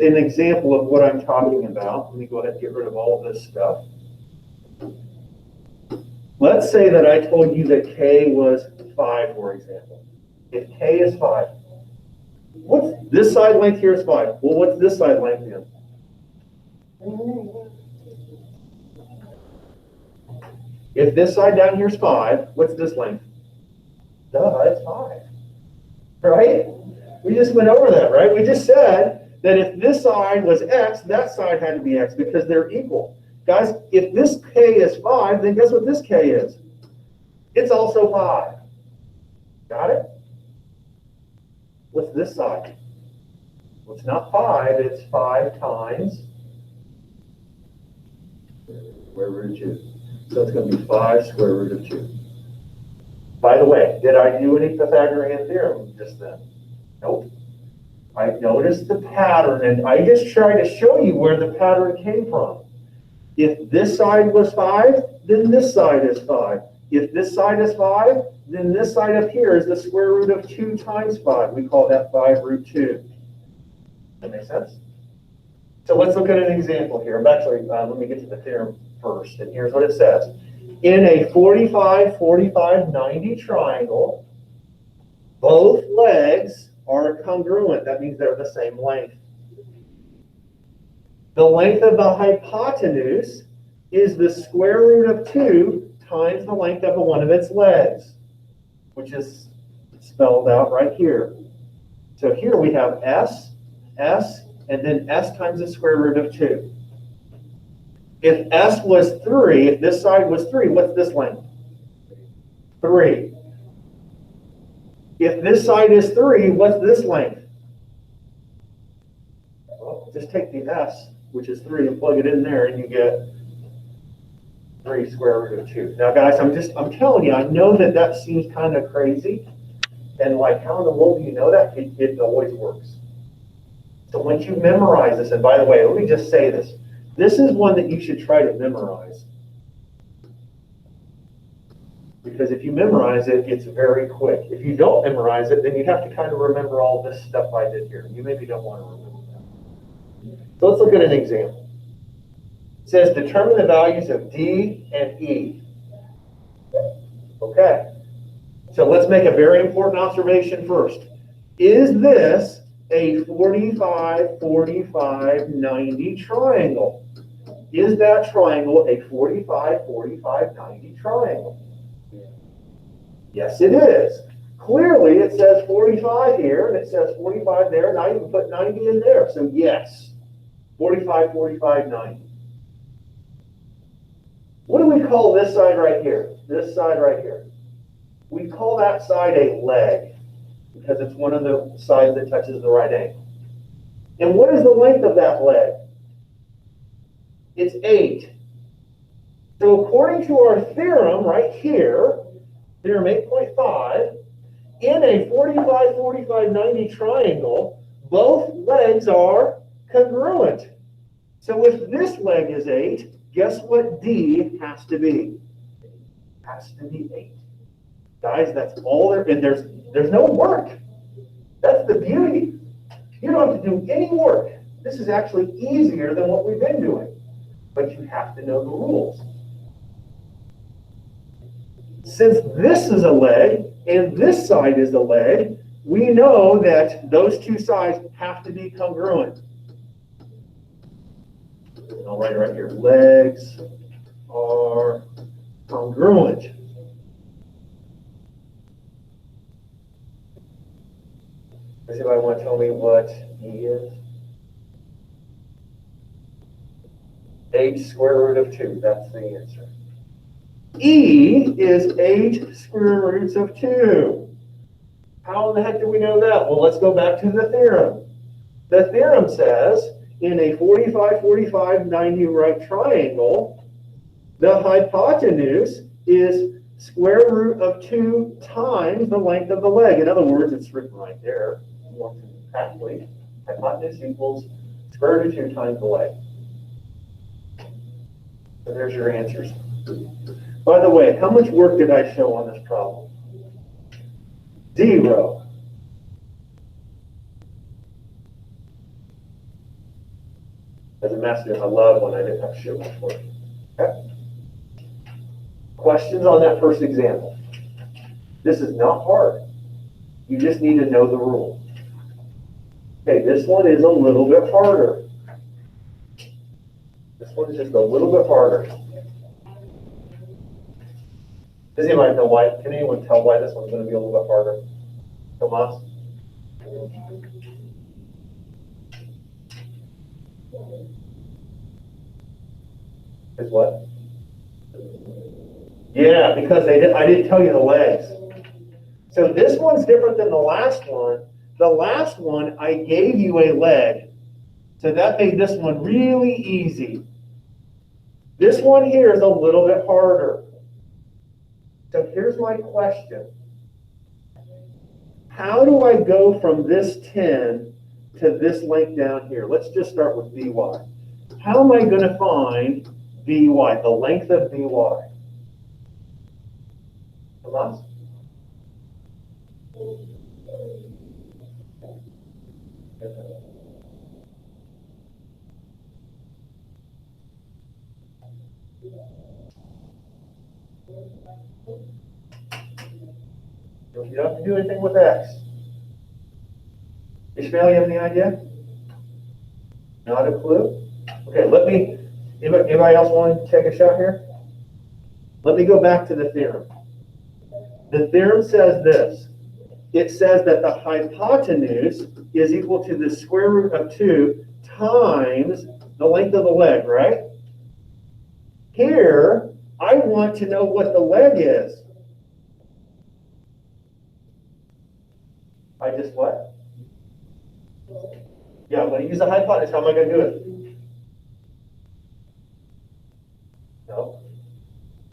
an example of what I'm talking about. Let me go ahead and get rid of all of this stuff. Let's say that I told you that K was 5, for example. If K is 5, what's this side length here is 5. Well, what's this side length then? If this side down here is 5, what's this length? Duh, it's 5. Right? We just went over that, right? We just said that if this side was X, that side had to be X because they're equal. Guys, if this K is 5, then guess what this K is? It's also 5. Got it? What's this side? Well, it's not 5, it's 5 times square root of 2. So it's going to be 5 square root of 2. By the way, did I do any Pythagorean theorem just then? Nope. I noticed the pattern, and I just tried to show you where the pattern came from. If this side was 5, then this side is 5. If this side is 5, then this side up here is the square root of 2 times 5. We call that 5 root 2. That make sense? So let's look at an example here. Actually, let me get to the theorem first. And here's what it says. In a 45, 45, 90 triangle, both legs are congruent. That means they're the same length. The length of the hypotenuse is the square root of 2 times the length of one of its legs, which is spelled out right here. So here we have S, S, and then S times the square root of 2. If S was 3, if this side was 3, what's this length? 3. If this side is 3, what's this length? Well, just take the S, which is 3, and plug it in there, and you get 3 square root of 2. Now, guys, I'm telling you, I know that seems kind of crazy, and like, how in the world do you know that? It always works. So once you memorize this, and by the way, let me just say this. This is one that you should try to memorize. Because if you memorize it, it's very quick. If you don't memorize it, then you have to kind of remember all this stuff I did here. You maybe don't want to remember that. So let's look at an example. It says determine the values of D and E. Okay. So let's make a very important observation first. Is this a 45, 45, 90 triangle? Is that triangle a 45, 45, 90 triangle? Yes, it is. Clearly, it says 45 here, and it says 45 there, and I even put 90 in there. So yes, 45, 45, 90. What do we call this side right here? This side right here. We call that side a leg, because it's one of the sides that touches the right angle. And what is the length of that leg? It's 8. So according to our theorem right here, theorem 8.5, in a 45, 45, 90 triangle, both legs are congruent. So if this leg is 8, guess what D has to be? It has to be 8. Guys, that's all there, and there's no work. That's the beauty. You don't have to do any work. This is actually easier than what we've been doing. But you have to know the rules. Since this is a leg and this side is a leg, we know that those two sides have to be congruent. And I'll write it right here. Legs are congruent. Does anybody want to tell me what E is? 8 square root of 2. That's the answer. E is 8 square roots of 2. How in the heck do we know that? Well, let's go back to the theorem. The theorem says in a 45, 45, 90 right triangle, the hypotenuse is square root of 2 times the length of the leg. In other words, it's written right there. More compactly, hypotenuse equals square root of 2 times the leg. So there's your answers. By the way, how much work did I show on this problem? 0. As a math student, I love when I didn't have to show much work. Okay? Questions on that first example? This is not hard. You just need to know the rule. Okay, this one is a little bit harder. This one is just a little bit harder. Does anybody know why? Can anyone tell why this one's going to be a little bit harder? Tomas? Is what? Yeah, because I didn't tell you the legs. So this one's different than the last one. The last one, I gave you a leg. So that made this one really easy. This one here is a little bit harder. So here's my question. How do I go from this 10 to this length down here? Let's just start with BY. How am I going to find BY, the length of BY? Tomas? You don't have to do anything with X. Ishmael, you have any idea? Not a clue? Okay, anybody else want to take a shot here? Let me go back to the theorem. The theorem says this. It says that the hypotenuse is equal to the square root of 2 times the length of the leg, right? Here, I want to know what the leg is. I just what? Yeah, I'm going to use the hypotenuse. How am I going to do it? No.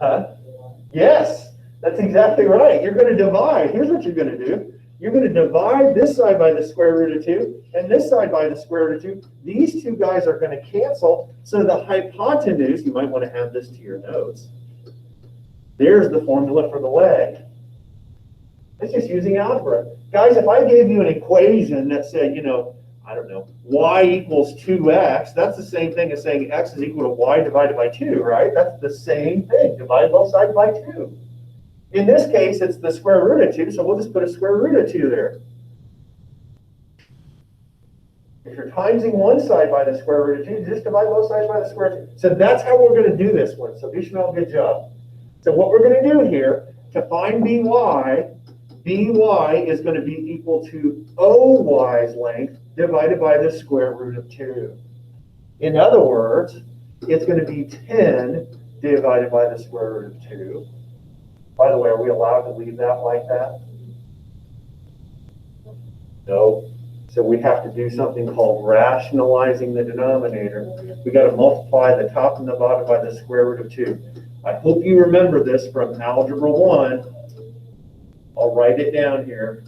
Huh? Yes, that's exactly right. You're going to divide. Here's what you're going to do. You're going to divide this side by the square root of 2 and this side by the square root of 2. These two guys are going to cancel. So the hypotenuse, you might want to add this to your notes. There's the formula for the leg. It's just using algebra. Guys, if I gave you an equation that said, I don't know, y equals 2x, that's the same thing as saying x is equal to y divided by 2, right? That's the same thing. Divide both sides by 2. In this case, it's the square root of 2, so we'll just put a square root of 2 there. If you're timesing one side by the square root of 2, just divide both sides by the square root of 2. So that's how we're going to do this one. So Ishmael, good job. So what we're going to do here, to find BY is going to be equal to OY's length divided by the square root of 2. In other words, it's going to be 10 divided by the square root of 2. By the way, are we allowed to leave that like that? No. So we have to do something called rationalizing the denominator. We got to multiply the top and the bottom by the square root of 2. I hope you remember this from Algebra 1. I'll write it down here.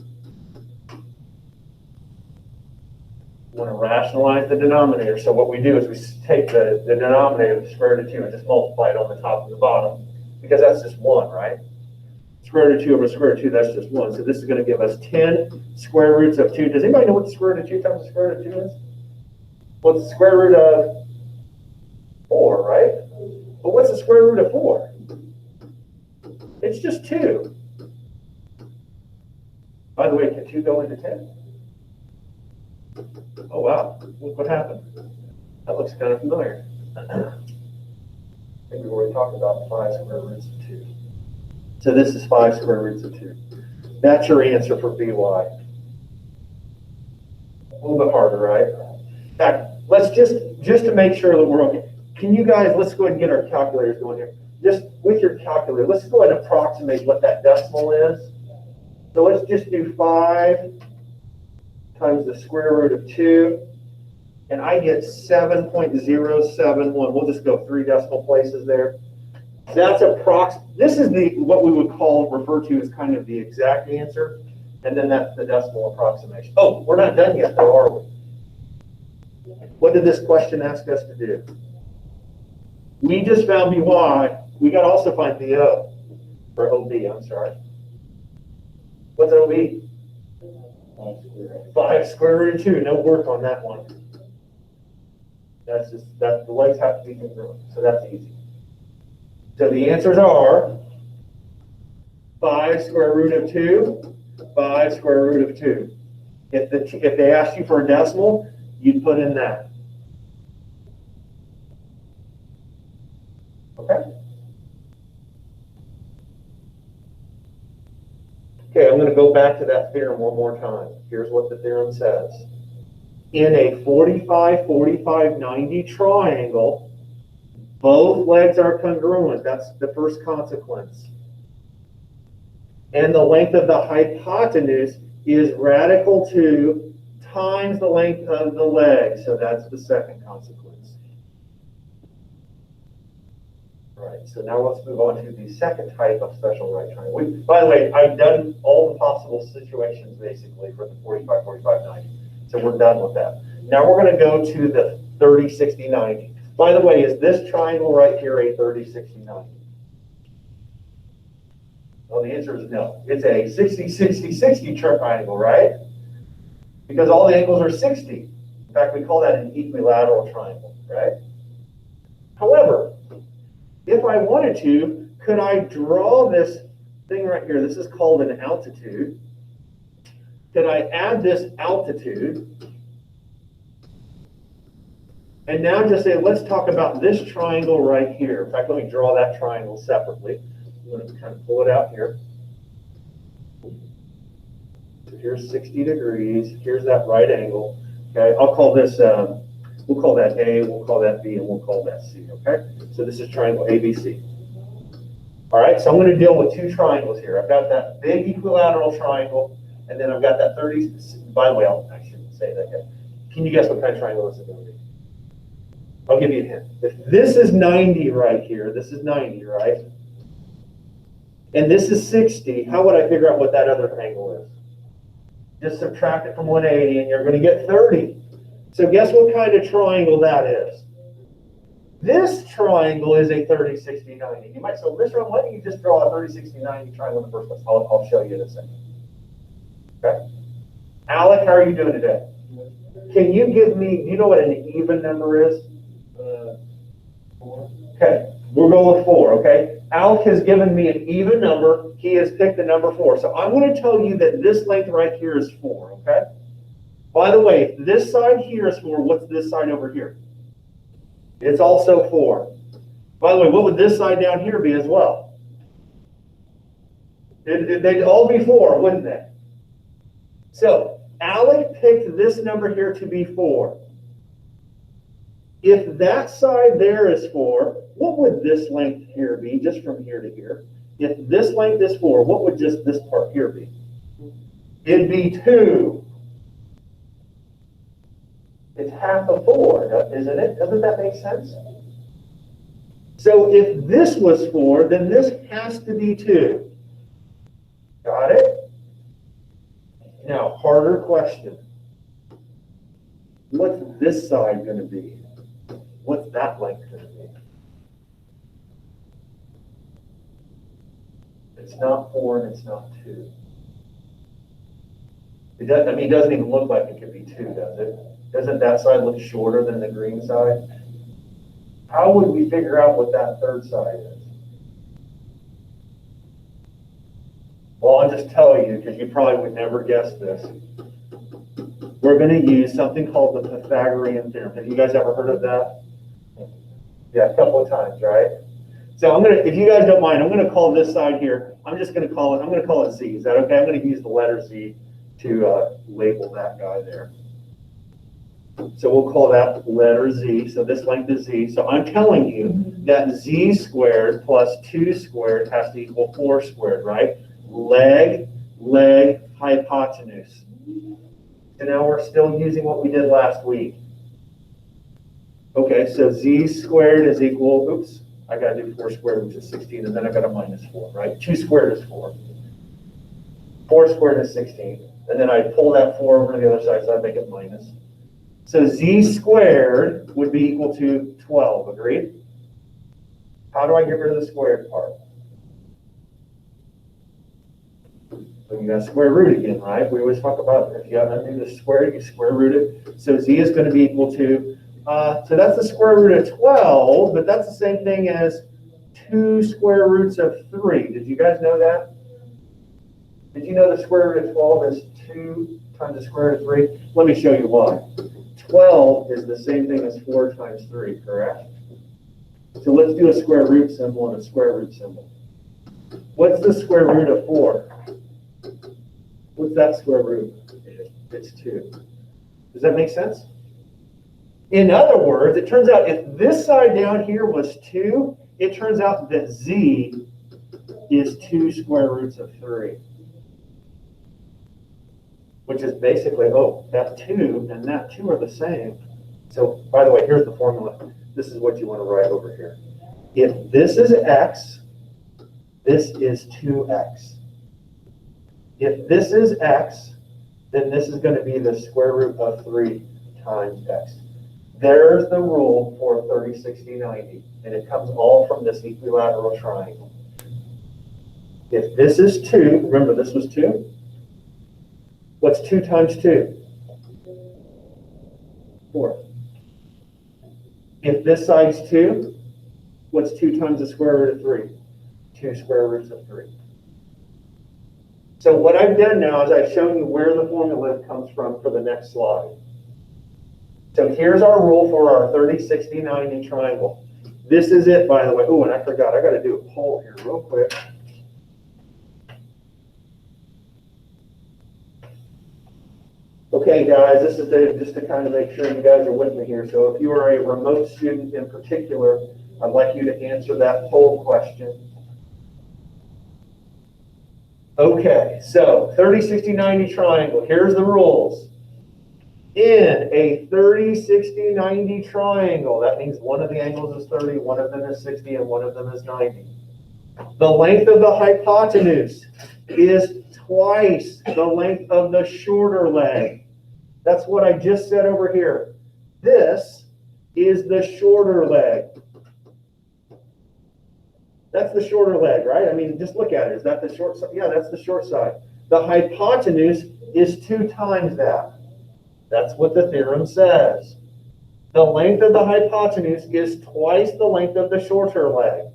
We want to rationalize the denominator. So what we do is we take the denominator, the square root of 2, and just multiply it on the top and the bottom, because that's just 1, right? Square root of 2 over square root of 2, that's just 1. So this is going to give us 10 square roots of 2. Does anybody know what the square root of 2 times the square root of 2 is? Well, it's the square root of 4, right? But what's the square root of 4? It's just 2. By the way, can 2 go into 10? Oh, wow. Look what happened. That looks kind of familiar. I think we already talked about 5 square roots of 2. So this is 5 square roots of 2. That's your answer for BY. A little bit harder, right? In fact, let's just to make sure that we're okay. Can you guys, let's go ahead and get our calculators going here. Just with your calculator, let's go ahead and approximate what that decimal is. So let's just do 5 times the square root of 2. And I get 7.071. We'll just go 3 decimal places there. That's this is what we would refer to as kind of the exact answer, and then that's the decimal approximation. Oh, we're not done yet, though, are we? What did this question ask us to do? We just found BY. We got to also find BO, or OB, I'm sorry. What's OB? 5 square root of 2. No work on that one. That's just, that the legs have to be congruent, so that's easy. So the answers are 5 square root of 2, 5 square root of 2. If they asked you for a decimal, you'd put in that. Okay? Okay, I'm going to go back to that theorem one more time. Here's what the theorem says. In a 45, 45, 90 triangle, both legs are congruent. That's the first consequence. And the length of the hypotenuse is radical 2 times the length of the leg. So that's the second consequence. All right, so now let's move on to the second type of special right triangle. By the way, I've done all the possible situations basically for the 45, 45, 90. So we're done with that. Now we're going to go to the 30, 60, 90. By the way, is this triangle right here a 30, 60, 90? Well, the answer is no. It's a 60, 60, 60 triangle, right? Because all the angles are 60. In fact, we call that an equilateral triangle, right? However, if I wanted to, could I draw this thing right here? This is called an altitude. Could I add this altitude? And now just say, let's talk about this triangle right here. In fact, let me draw that triangle separately. I'm going to kind of pull it out here. So here's 60 degrees. Here's that right angle. Okay, I'll call this, we'll call that A, we'll call that B, and we'll call that C. Okay, so this is triangle ABC. All right, so I'm going to deal with two triangles here. I've got that big equilateral triangle, and then I've got that 30. By the way, I shouldn't say that yet. Can you guess what kind of triangle this is going to be? I'll give you a hint. If this is 90 right here, this is 90, right? And this is 60, how would I figure out what that other angle is? Just subtract it from 180 and you're going to get 30. So guess what kind of triangle that is? This triangle is a 30, 60, 90. You might say, Mr. Why don't you just draw a 30, 60, 90 triangle in the first place? I'll show you in a second. Okay? Alec, how are you doing today? Can you give me, do you know what an even number is? 4. Okay, we'll go with 4, okay? Alec has given me an even number. He has picked the number 4. So I'm going to tell you that this length right here is 4, okay? By the way, if this side here is 4, what's this side over here? It's also 4. By the way, what would this side down here be as well? They'd all be 4, wouldn't they? So Alec picked this number here to be 4. If that side there is 4, what would this length here be, just from here to here? If this length is 4, what would just this part here be? It'd be 2. It's half of 4, isn't it? Doesn't that make sense? So if this was 4, then this has to be 2. Got it? Now, harder question. What's this side going to be? What's that length going to be? It's not 4 and it's not 2. It doesn't, I mean, it doesn't even look like it could be 2, does it? Doesn't that side look shorter than the green side? How would we figure out what that third side is? Well, I'll just tell you, because you probably would never guess this. We're going to use something called the Pythagorean theorem. Have you guys ever heard of that? Yeah, a couple of times, right? So I'm going to, if you guys don't mind, I'm going to call this side here, I'm going to call it Z. Is that okay? I'm going to use the letter Z to label that guy there. So we'll call that letter Z. So this length is Z. So I'm telling you that Z squared plus 2 squared has to equal 4 squared, right? Leg, hypotenuse. And now we're still using what we did last week. Okay, so Z squared is equal, oops, I got to do 4 squared, which is 16, and then I got a minus 4, right? 2 squared is 4. 4 squared is 16. And then I pull that 4 over to the other side, so I make it minus. So Z squared would be equal to 12, agreed? How do I get rid of the squared part? So you got square root again, right? We always talk about if you undo the square, you square root it. So Z is going to be equal to So that's the square root of 12, but that's the same thing as 2 square roots of 3. Did you guys know that? Did you know the square root of 12 is 2 times the square root of 3? Let me show you why. 12 is the same thing as 4 times 3, correct? So let's do a square root symbol and a square root symbol. What's the square root of 4? What's that square root? It's 2. Does that make sense? In other words, it turns out if this side down here was 2, it turns out that z is 2 square roots of 3. Which is basically, oh, that 2 and that 2 are the same. So, by the way, here's the formula. This is what you want to write over here. If this is x, this is 2x. If this is x, then this is going to be the square root of 3 times x. There's the rule for 30, 60, 90. And it comes all from this equilateral triangle. If this is 2, remember this was 2? What's 2 times 2? 4. If this side's 2, what's 2 times the square root of 3? 2 square roots of 3. So what I've done now is I've shown you where the formula comes from for the next slide. So here's our rule for our 30, 60, 90 triangle. This is it, by the way. Oh, and I forgot. I got to do a poll here real quick. Okay, guys, this is just to kind of make sure you guys are with me here. So if you are a remote student in particular, I'd like you to answer that poll question. Okay, so 30, 60, 90 triangle. Here's the rules. In a 30, 60, 90 triangle, that means one of the angles is 30, one of them is 60, and one of them is 90. The length of the hypotenuse is twice the length of the shorter leg. That's what I just said over here. This is the shorter leg. That's the shorter leg, right? I mean, just look at it. Is that the short side? Yeah, that's the short side. The hypotenuse is 2 times that. That's what the theorem says. The length of the hypotenuse is twice the length of the shorter leg.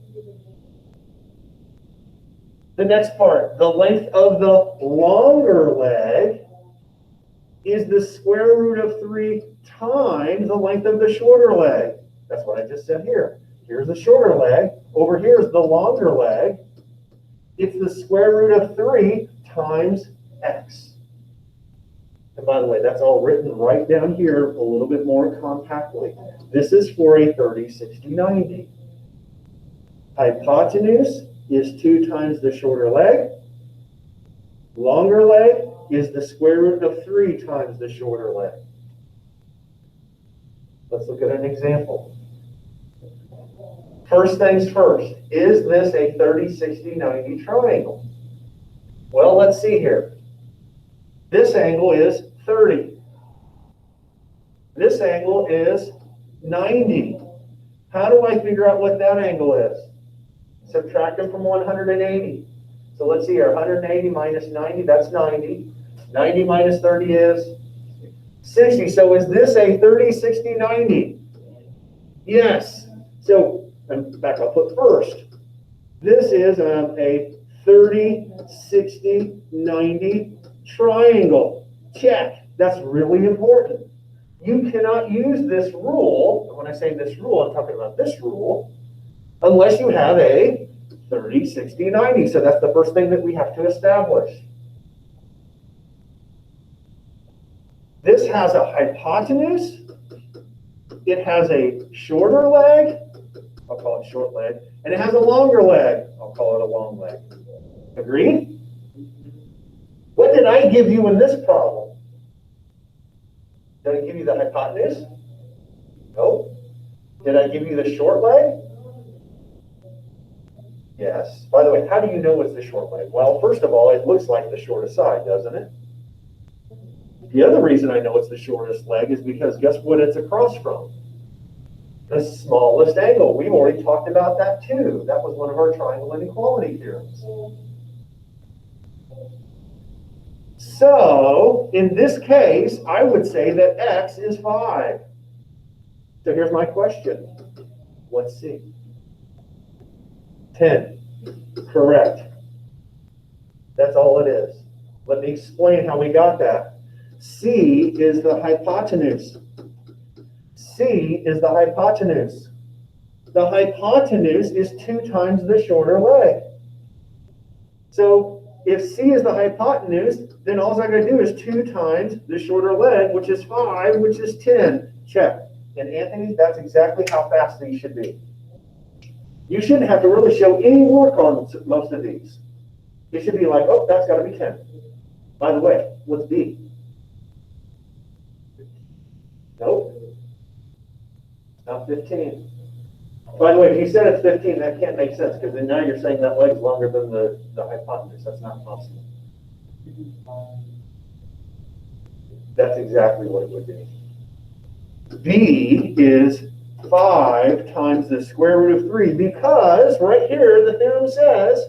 The next part, the length of the longer leg is the square root of 3 times the length of the shorter leg. That's what I just said here. Here's the shorter leg. Over here is the longer leg. It's the square root of 3 times x. And by the way, that's all written right down here a little bit more compactly. This is for a 30, 60, 90. Hypotenuse is 2 times the shorter leg. Longer leg is the square root of 3 times the shorter leg. Let's look at an example. First things first, is this a 30, 60, 90 triangle? Well, let's see here. This angle is 30. This angle is 90. How do I figure out what that angle is? Subtract them from 180. So let's see here, 180 minus 90, that's 90. 90 minus 30 is 60. So is this a 30, 60, 90? Yes. So, and back up, put first. This is a 30, 60, 90 triangle. Check. That's really important. You cannot use this rule, when I say this rule, I'm talking about this rule, unless you have a 30, 60, 90. So that's the first thing that we have to establish. This has a hypotenuse. It has a shorter leg. I'll call it short leg. And it has a longer leg. I'll call it a long leg. Agreed? What did I give you in this problem? Did I give you the hypotenuse? No. Did I give you the short leg? Yes. By the way, how do you know it's the short leg? Well, first of all, it looks like the shortest side, doesn't it? The other reason I know it's the shortest leg is because guess what it's across from? The smallest angle. We've already talked about that too. That was one of our triangle inequality theorems. So, in this case, I would say that x is 5. So here's my question. What's C? 10. Correct. That's all it is. Let me explain how we got that. C is the hypotenuse. C is the hypotenuse. The hypotenuse is 2 times the shorter leg. So if C is the hypotenuse, then all I gotta do is 2 times the shorter leg, which is 5, which is 10. Check. And Anthony, that's exactly how fast these should be. You shouldn't have to really show any work on most of these. It should be like, oh, that's gotta be 10. By the way, what's B? Nope. Not 15. By the way, if you said it's 15, that can't make sense, because then now you're saying that leg's longer than the hypotenuse. That's not possible. That's exactly what it would be. B is 5 times the square root of 3, because right here the theorem says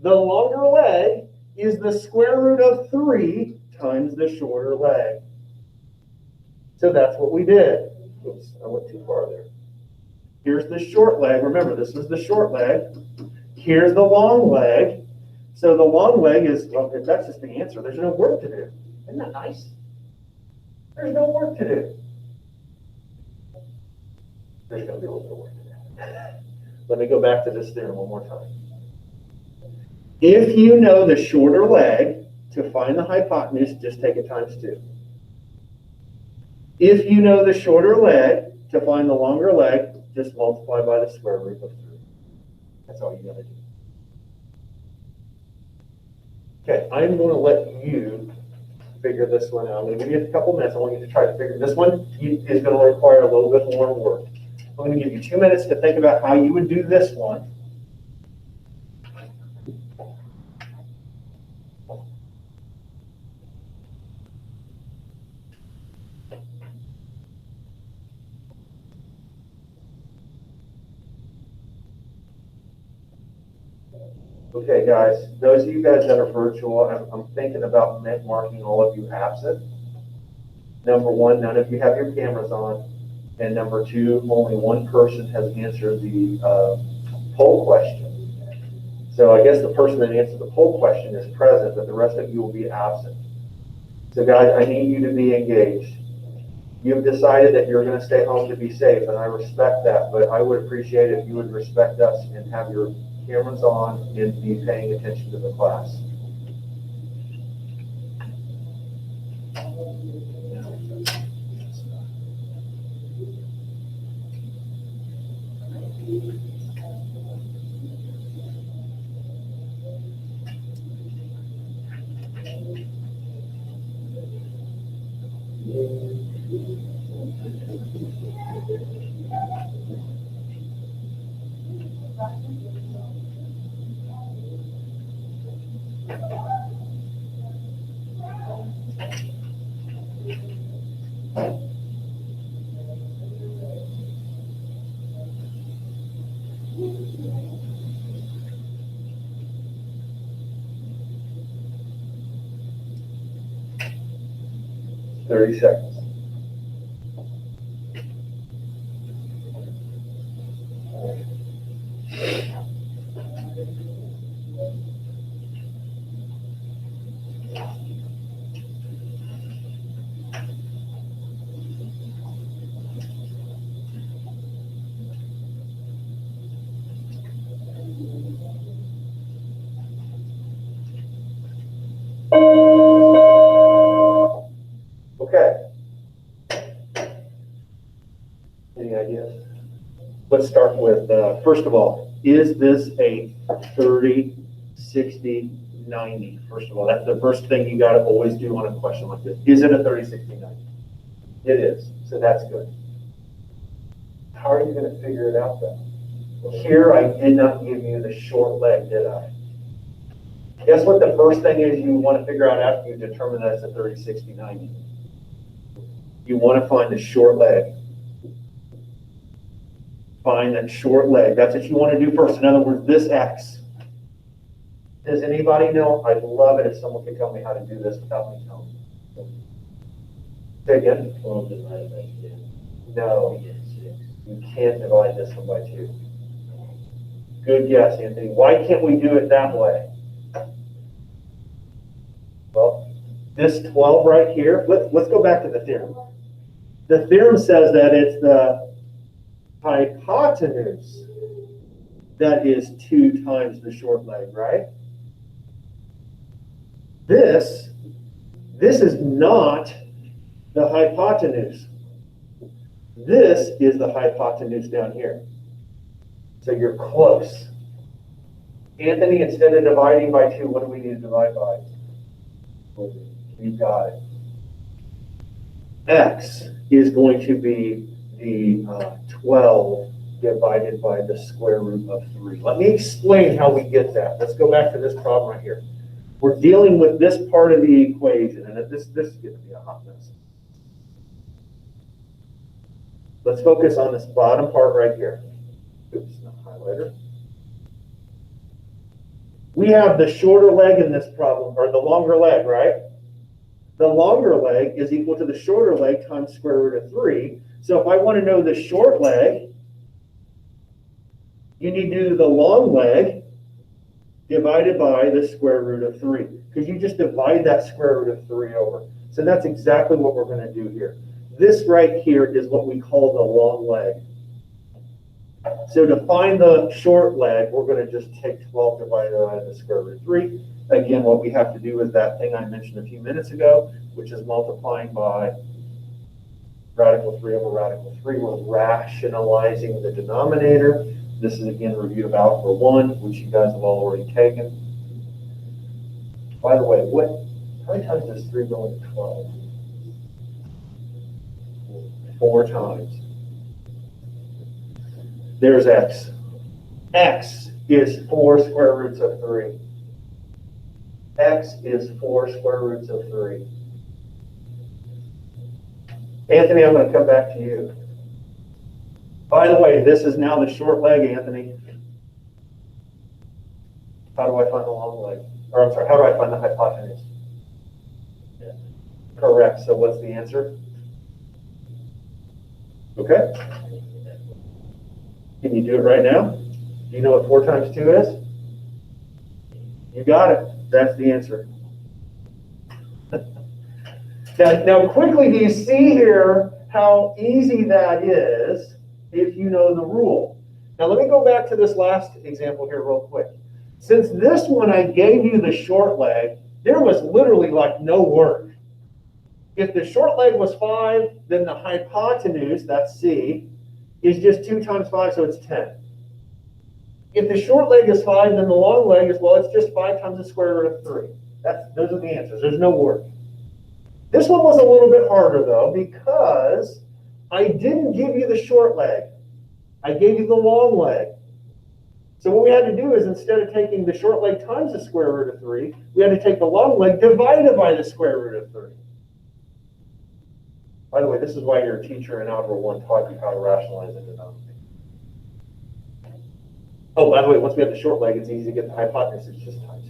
the longer leg is the square root of 3 times the shorter leg. So that's what we did. Oops, I went too far there. Here's the short leg. Remember, this is the short leg. Here's the long leg. So the long leg is, well, that's just the answer. There's no work to do. Isn't that nice? There's no work to do. There's going to be a little bit of work to do. Let me go back to this theorem one more time. If you know the shorter leg, to find the hypotenuse, just take it times 2. If you know the shorter leg, to find the longer leg, just multiply by the square root of 3. That's all you got to do. Okay, I'm going to let you figure this one out. I'm going to give you a couple minutes. I want you to try to figure this one. Is going to require a little bit more work. I'm going to give you 2 minutes to think about how you would do this one. Okay, guys, those of you guys that are virtual, I'm thinking about marking all of you absent. Number one, none of you have your cameras on. And number two, only one person has answered the poll question. So I guess the person that answered the poll question is present, but the rest of you will be absent. So guys, I need you to be engaged. You've decided that you're going to stay home to be safe, and I respect that, but I would appreciate it if you would respect us and have your cameras on and be paying attention to the class. Thirty seconds. Okay. Any ideas? Let's start with, first of all, is this a 30, 60, 90? First of all, that's the first thing you got to always do on a question like this. Is it a 30, 60, 90? It is, so that's good. How are you going to figure it out then? Here, I did not give you the short leg, did I? Guess what the first thing is you want to figure out after you determine that it's a 30, 60, 90? You want to find the short leg. Find that short leg. That's what you want to do first. In other words, this X. Does anybody know? I'd love it if someone could tell me how to do this without me telling them. Say again? 12 divided by 10. No. We get 6. You can't divide this one by 2. Good guess, Anthony. Why can't we do it that way? Well, this 12 right here, let's go back to the theorem. The theorem says that it's the hypotenuse that is 2 times the short leg, right? This is not the hypotenuse. This is the hypotenuse down here. So you're close. Anthony, instead of dividing by 2, what do we need to divide by? You got it. X is going to be the 12 divided by the square root of 3. Let me explain how we get that. Let's go back to this problem right here. We're dealing with this part of the equation, and this is going to be a hot mess. Let's focus on this bottom part right here. Oops, not highlighter. We have the shorter leg in this problem, or the longer leg, right? The longer leg is equal to the shorter leg times square root of 3. So if I want to know the short leg, you need to do the long leg divided by the square root of 3, because you just divide that square root of 3 over. So that's exactly what we're going to do here. This right here is what we call the long leg. So to find the short leg, we're going to just take 12 divided by the square root of 3. Again, what we have to do is that thing I mentioned a few minutes ago, which is multiplying by radical 3 over radical 3. We're rationalizing the denominator. This is, again, a review of Algebra 1, which you guys have all already taken. By the way, how many times does 3 go into 12? 4 times. There's X. X is 4 square roots of 3. X is 4 square roots of 3. Anthony, I'm going to come back to you. By the way, this is now the short leg, Anthony. How do I find the long leg? Or I'm sorry, how do I find the hypotenuse? Yeah. Correct. So what's the answer? Okay. Can you do it right now? Do you know what 4 times 2 is? You got it. That's the answer. Now, quickly, do you see here how easy that is if you know the rule? Now, let me go back to this last example here real quick. Since this one I gave you the short leg, there was literally like no work. If the short leg was 5, then the hypotenuse, that's C, is just 2 times 5, so it's 10. If the short leg is 5, then the long leg is, well, it's just 5 times the square root of 3. Those are the answers. There's no work. This one was a little bit harder, though, because I didn't give you the short leg. I gave you the long leg. So what we had to do is, instead of taking the short leg times the square root of 3, we had to take the long leg divided by the square root of 3. By the way, this is why your teacher in Algebra 1 taught you how to rationalize the denominator. Oh, by the way, once we have the short leg, it's easy to get the hypotenuse. It's just times.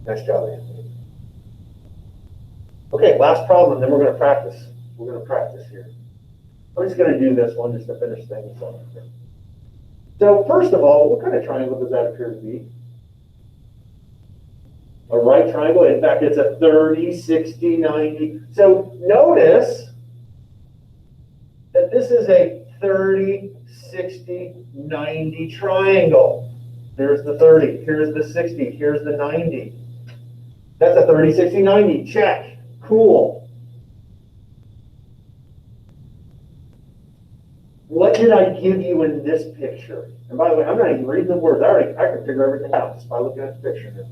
Nice job, Anthony. Okay, last problem, then we're going to practice. We're going to practice here. I'm just going to do this one just to finish things off. So first of all, what kind of triangle does that appear to be? A right triangle. In fact, it's a 30, 60, 90. So notice that this is a 30, 60, 90 triangle. There's the 30. Here's the 60. Here's the 90. That's a 30, 60, 90. Check. Cool. What did I give you in this picture? And by the way, I'm not even reading the words. I can figure everything out just by looking at the picture here.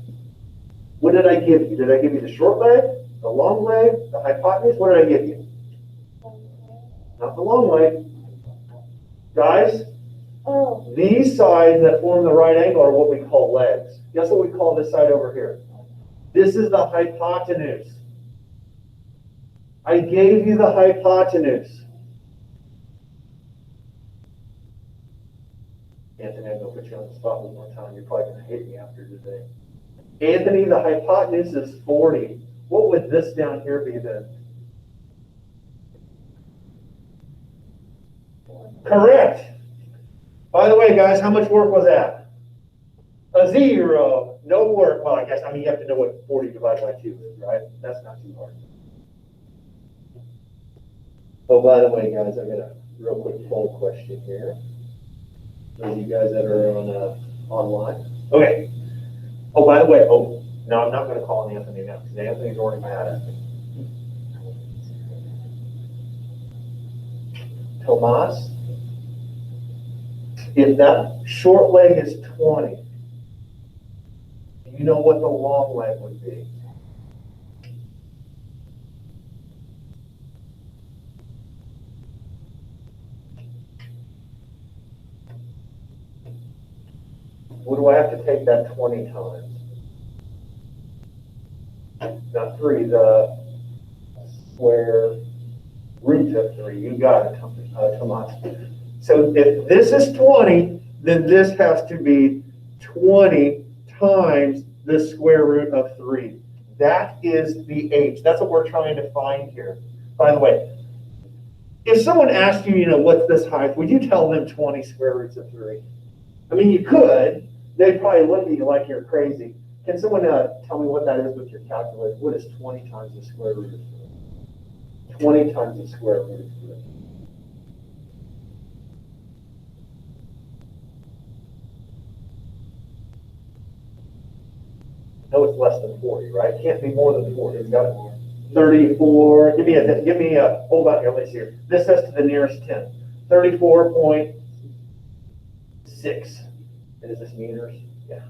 What did I give you? Did I give you the short leg, the long leg, the hypotenuse? What did I give you? Not the long leg. Guys, these sides that form the right angle are what we call legs. Guess what we call this side over here? This is the hypotenuse. I gave you the hypotenuse. Anthony, I'm going to put you on the spot one more time. You're probably going to hate me after today. Anthony, the hypotenuse is 40. What would this down here be then? Correct. By the way, guys, how much work was that? A 0. No work. Well, I guess, you have to know what 40 divided by 2 is, right? That's not too hard. Oh, by the way, guys, I got a real quick poll question here. Those of you guys that are on online. Okay. Oh, by the way, no, I'm not going to call Anthony now because Anthony's already mad at me. Tomas, if that short leg is 20, do you know what the long leg would be? What do I have to take that 20 times? Not 3, the square root of 3. You got it, Tomas. So if this is 20, then this has to be 20 times the square root of 3. That is the h. That's what we're trying to find here. By the way, if someone asked you, what's this height, would you tell them 20 square roots of 3? You could. They'd probably look at you like you're crazy. Can someone tell me what that is with your calculator? What is 20 times the square root of 3? 20 times the square root of 3. No, it's less than 40, right? It can't be more than 40. It's got to be 34. Give me a, hold on here, let's see here. This says to the nearest 10. 34.6. And is this meters? Yeah.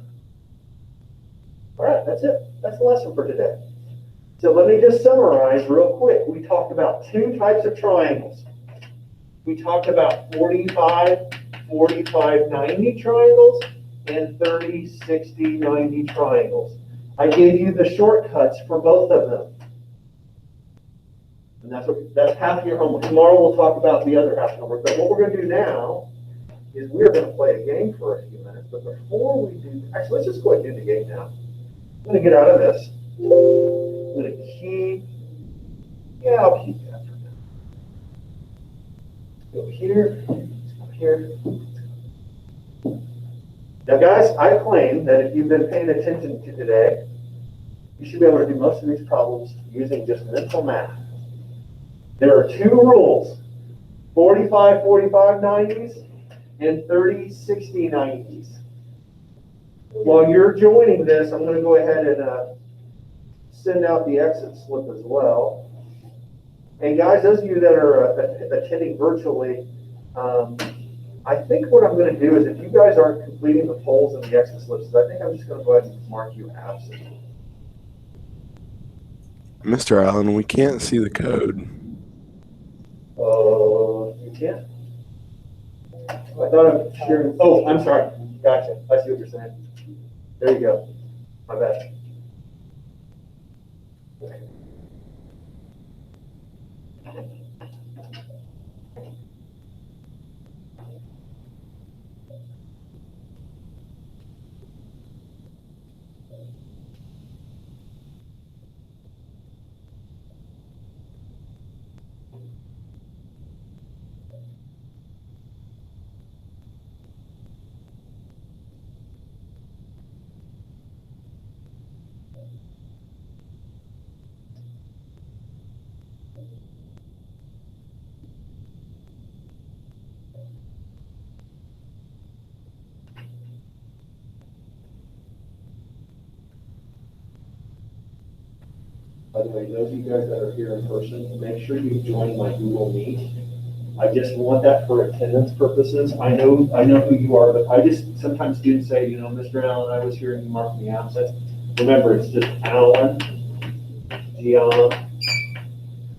All right, that's it. That's the lesson for today. So let me just summarize real quick. We talked about 2 types of triangles. We talked about 45, 90 triangles and 30, 60, 90 triangles. I gave you the shortcuts for both of them. And that's half of your homework. Tomorrow we'll talk about the other half of homework. But what we're going to do now is we're going to play a game for a few minutes. But before we do, actually, let's just go ahead and do the game now. I'm going to get out of this. I'm going to keep, I'll keep that for now. Go here, up here. Now, guys, I claim that if you've been paying attention to today, you should be able to do most of these problems using just mental math. There are 2 rules, 45, 90s and 30, 60, 90s. While you're joining this, I'm going to go ahead and send out the exit slip as well. And guys, those of you that are attending virtually, I think what I'm going to do is if you guys aren't completing the polls and the exit slips, I think I'm just going to go ahead and mark you absent. Mr. Allen, we can't see the code. Oh, you can't? I thought I'm sharing. Oh, I'm sorry. Gotcha. I see what you're saying. There you go. My bad. By the way, those of you guys that are here in person, make sure you join my Google Meet. I just want that for attendance purposes. I know who you are, but I just sometimes do say, Mr. Allen, I was here and you marked me absent. Remember, it's just Allen, Gian,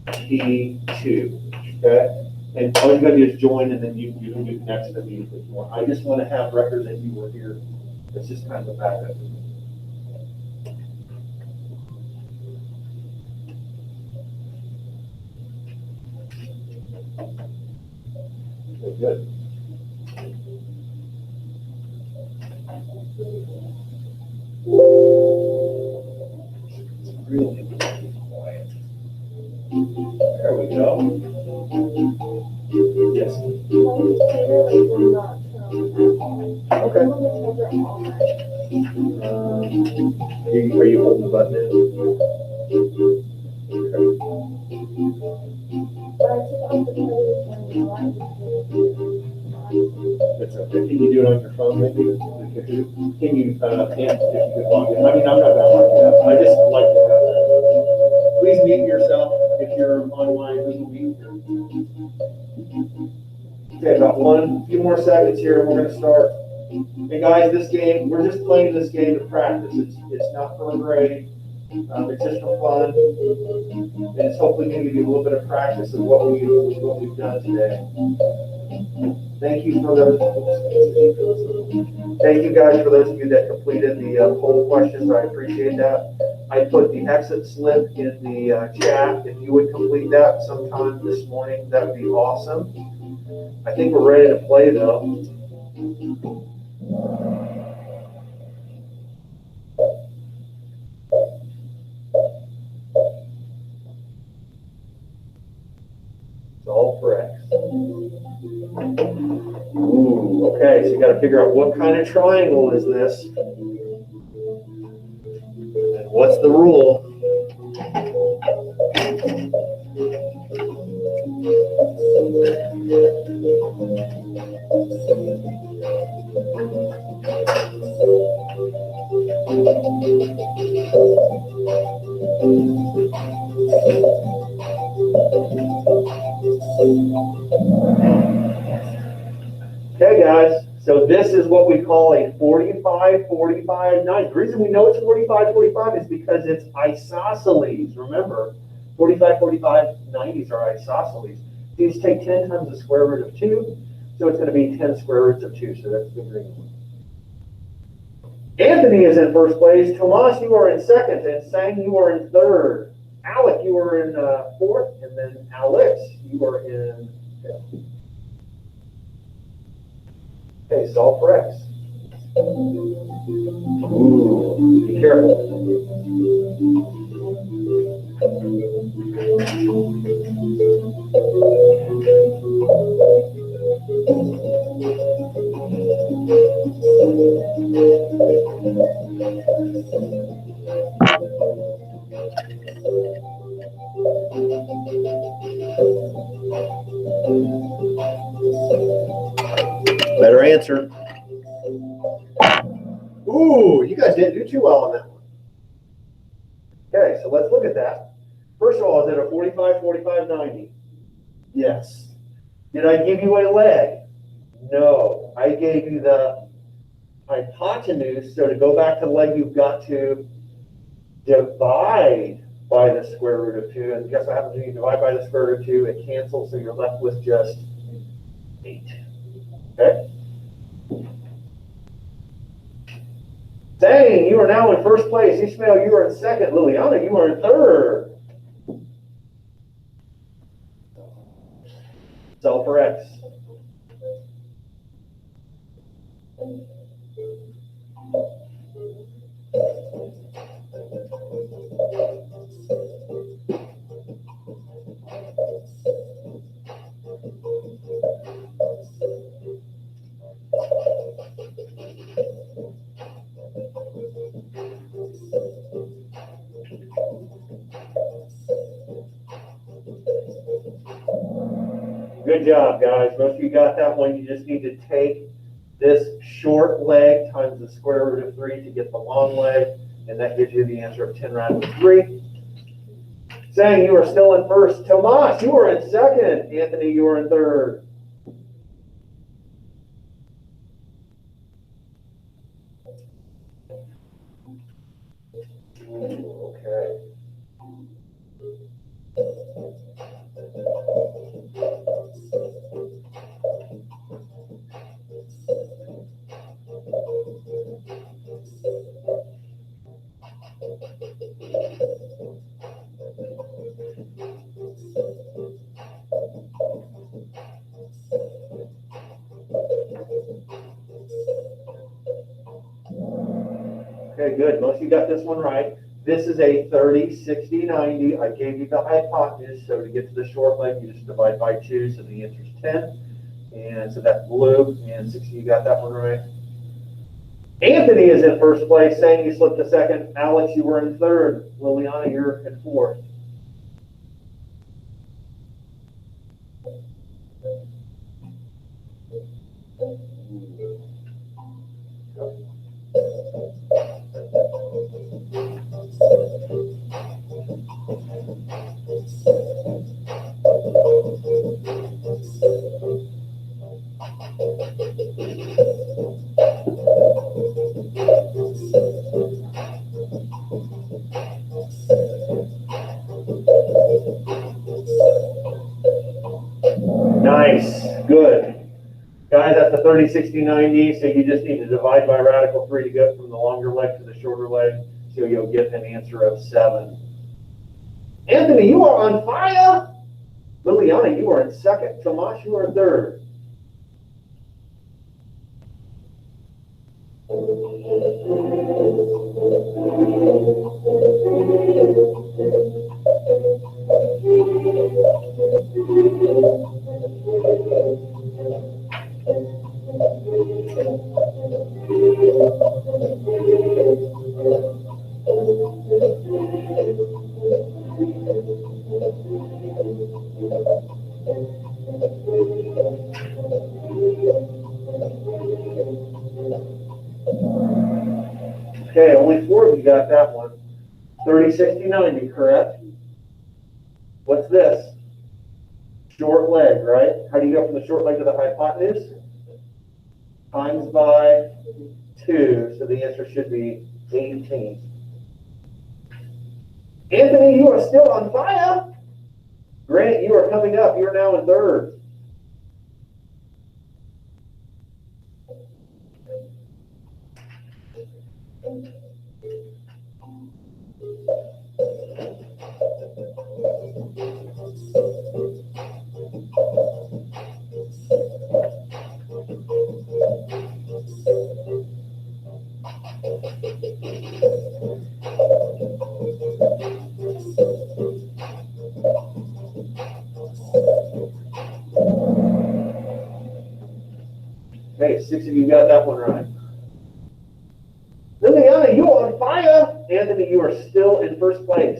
T2, okay? And all you gotta do is join and then you can get connected immediately if you want. I just want to have record that you were here. It's just kind of a backup. Okay, good. It's really quiet. There we go. Yes. Okay. Are you holding the button in? It's okay. Can you do it on your phone maybe? Can you, if you could log in? I mean, I'm not gonna log you up. I just like to have that. Please mute yourself if you're online Google Meet. Okay, about few more seconds here and we're gonna start. Hey guys, this game, we're just playing this game to practice. It's not for a grade. It's just for fun. And it's hopefully going to give you a little bit of practice of what we've done today. Thank you for those. Thank you guys for those of you that completed the poll questions. I appreciate that. I put the exit slip in the chat. If you would complete that sometime this morning, that would be awesome. I think we're ready to play though. Solve for x. Ooh, okay, so you got to figure out what kind of triangle is this, and what's the rule. Okay, guys, so this is what we call a 45, 45, 90. The reason we know it's 45, 45 is because it's isosceles. Remember, 45, 45, 90s are isosceles. These take 10 times the square root of 2, so it's going to be 10 square roots of 2, so that's the green one. Anthony is in first place. Tomas, you are in second, and Sang, you are in third. Alec, you are in fourth, and then Alex, you are in fifth. Okay, solve for x. Ooh, be careful. Better answer. Ooh, you guys didn't do too well on that one. Okay, so let's look at that. First of all, is it a 45, 45, 90? Yes. Did I give you a leg? No. I gave you the hypotenuse, so to go back to the leg, you've got to divide by the square root of 2. And guess what happens when you divide by the square root of 2? It cancels, so you're left with just 8. Okay? Zane, you are now in first place. Ishmael, you are in second. Liliana, you are in third. Solve for x. Good job, guys. Most of you got that one. You just need to take this short leg times the square root of 3 to get the long leg, and that gives you the answer of 10 rounded to 3. Sang, you are still in first. Tomas, you are in second. Anthony, you are in third. Ooh, okay. Okay, good. Most of you got this one right. This is a 30, 60, 90. I gave you the hypotenuse, so to get to the short leg, you just divide by 2, so the answer is 10. And so that's blue, and 60, you got that one right. Anthony is in first place, saying you slipped a second. Alex, you were in third. Liliana, you're in fourth. Nice, good. Guys, that's the 30, 60, 90, so you just need to divide by radical 3 to go from the longer leg to the shorter leg, so you'll get an answer of 7. Anthony, you are on fire. Liliana, you are in second. Tomas, you are in third. Okay, only 4 of you got that one. 30, 60, 90, correct? What's this? Short leg, right? How do you go from the short leg to the hypotenuse? Times by 2, so the answer should be 18. Anthony, you are still on fire. Grant, you are coming up. You are now in third. Okay, 6 of you got that one right. Liliana, you are on fire. Anthony, you are still in first place.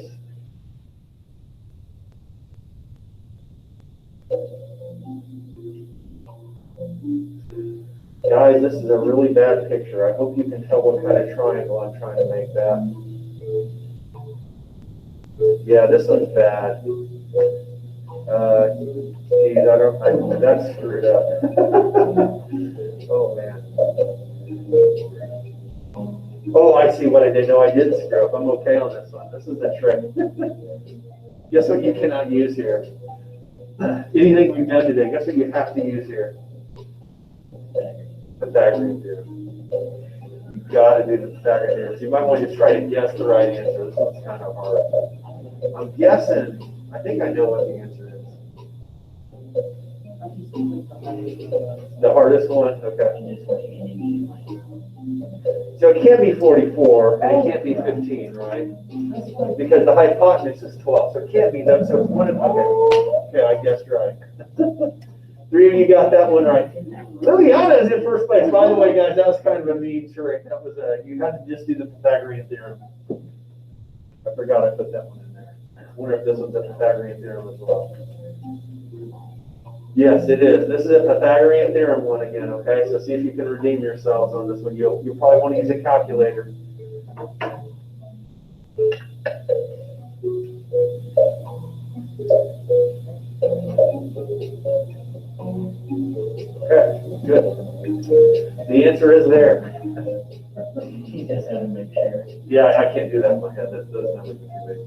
Guys, this is a really bad picture. I hope you can tell what kind of triangle I'm trying to make that. Yeah, this one's bad. Geez, that's screwed up. Oh, man. Oh, I see what I did. No, I didn't screw up. I'm okay on this one. This is the trick. Guess what you cannot use here? Anything we've done today, guess what you have to use here? Pythagorean theorem. You've got to do the Pythagorean theorem. So you might want to try to guess the right answer. This one's kind of hard. I'm guessing. I think I know what the answer is. The hardest one? Okay. So it can't be 44, and it can't be 15, right? Because the hypotenuse is 12, so it can't be that. So it's one of, okay, I guessed right. 3 of you got that one right. Liliana is in first place. By the way, guys, that was kind of a mean trick. That was you had to just do the Pythagorean theorem. I forgot I put that one in there. I wonder if this was the Pythagorean theorem as well. Yes, it is. This is a Pythagorean theorem one again, okay? So see if you can redeem yourselves on this one. You'll probably want to use a calculator. Okay, good. The answer is there. He just had to make sure. Yeah, I can't do that in my head. Those numbers are too big.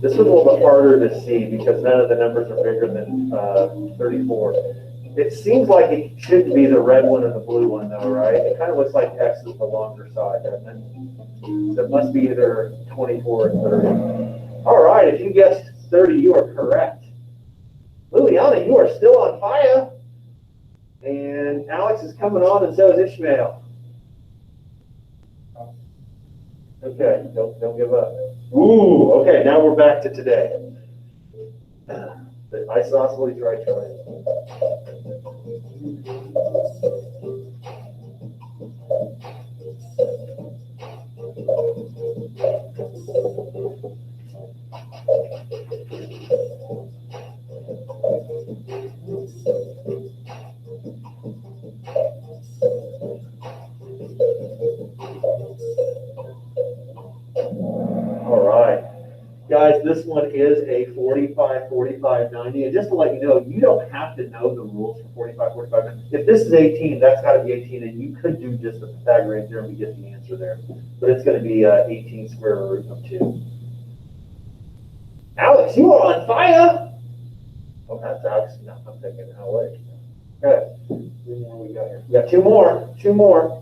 This one's a little bit harder to see because none of the numbers are bigger than 34. It seems like it should be the red one and the blue one though, right? It kind of looks like X is the longer side, doesn't it? So it must be either 24 or 30. All right, if you guessed 30, you are correct. Liliana, you are still on fire. And Alex is coming on, and so is Ishmael. Okay, don't give up. Ooh, okay, now we're back to today. The isosceles right triangle. All right. Guys, this one is a 45, 45, 90. And just to let you know, you don't have to know the rules for 45, 45, 90. If this is 18, that's got to be 18, and you could do just the Pythagorean theorem to get the answer there. But it's going to be 18 square root of 2. Alex, you are on fire! Oh, that's Alex. No, I'm thinking Alex. Okay. How many more we got here? We got two more. Two more.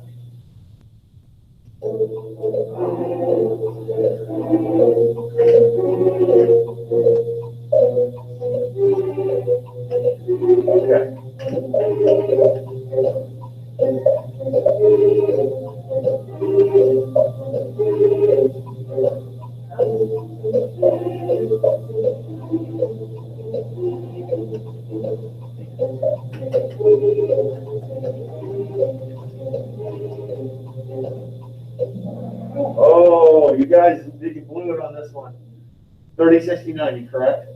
Okay. Oh, you guys, you blew it on this one. 30, 60, 90, correct?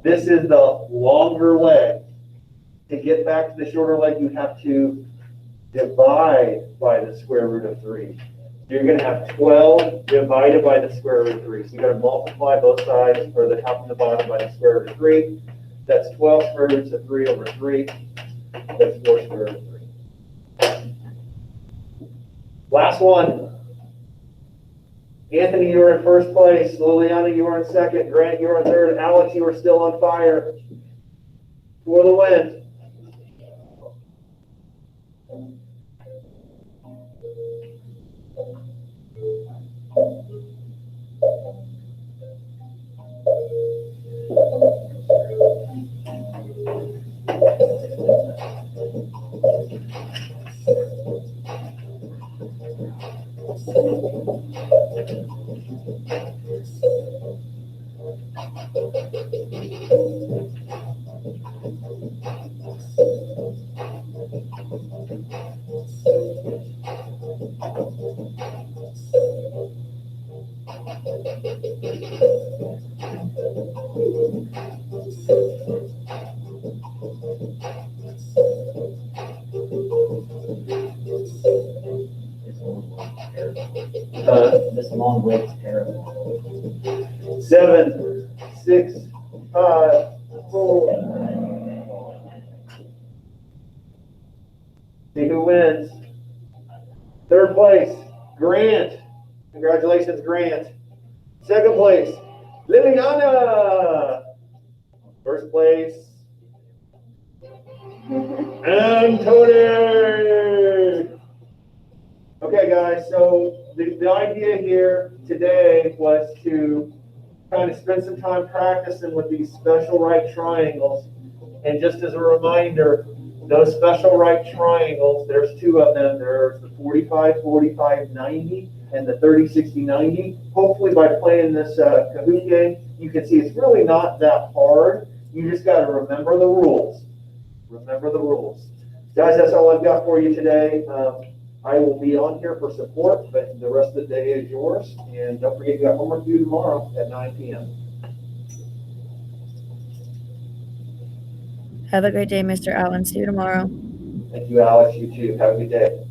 This is the longer leg. To get back to the shorter leg, you have to divide by the square root of 3. You're going to have 12 divided by the square root of 3. So you got to multiply both sides, or the top and the bottom, by the square root of 3. That's 12 square roots of 3 over 3. That's 4 square root of 3. Last one. Anthony, you are in first place. Liliana, you are in second. Grant, you are in third. Alex, you are still on fire. For the win. This long wait's terrible. 7, 6, 5, 4. See who wins. Third place, Grant. Congratulations, Grant. Second place, Liliana. First place, Anthony. Okay, guys, so the idea here today was to kind of spend some time practicing with these special right triangles. And just as a reminder, those special right triangles, there's two of them. There's the 45, 45, 90 and the 30, 60, 90. Hopefully by playing this Kahoot game, you can see it's really not that hard. You just got to remember the rules. Remember the rules. Guys, that's all I've got for you today. I will be on here for support, but the rest of the day is yours. And don't forget, you got homework due tomorrow at 9 p.m. Have a great day, Mr. Allen. See you tomorrow. Thank you, Alex. You too. Have a good day.